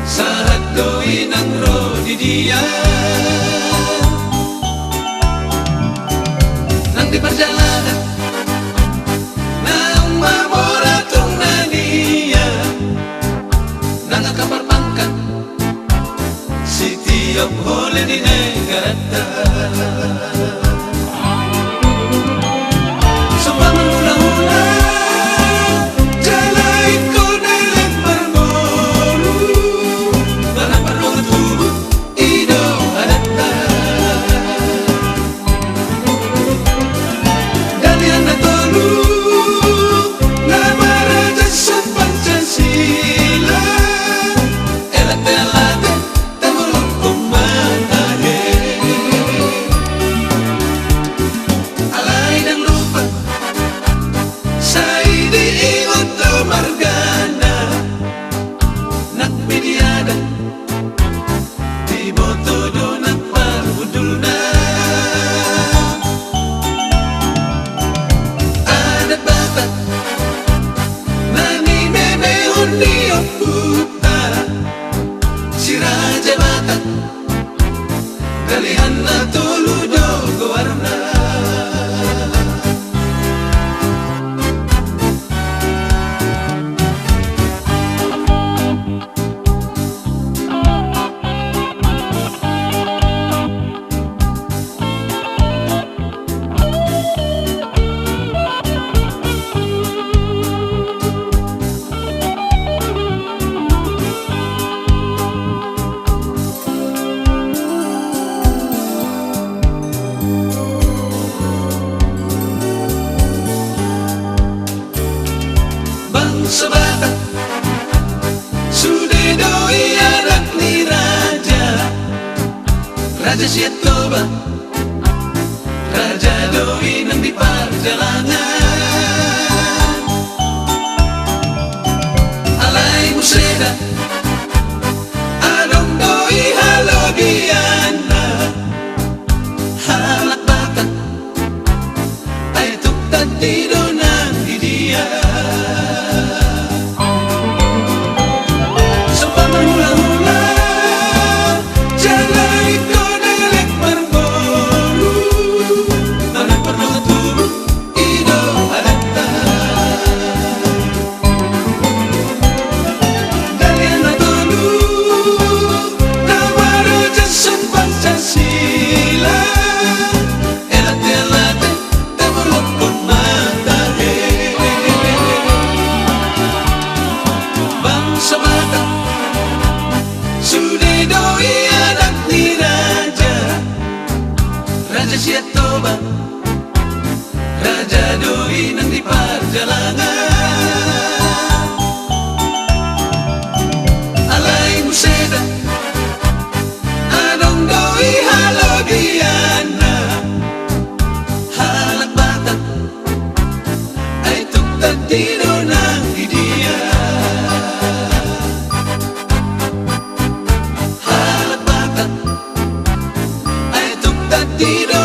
Saat doi nang ro di dia nang di perjalanan nang mamoratong nania nang kapar pangkat si tiap hole di negara si Raja Batak kalian na tuludo warna bangsa Batak sudah doi anak ni raja Raja Siat Toba Raja doi nang di perjalanan alai museda adong doi halo diana halak Batak ay tuk tadi donang di dia Raja Siat Toba Raja doi nang di perjalanan alai museda adong doi halo diana halak Batak ay tuk tadi donang di dia halak Batak ay tuk tadi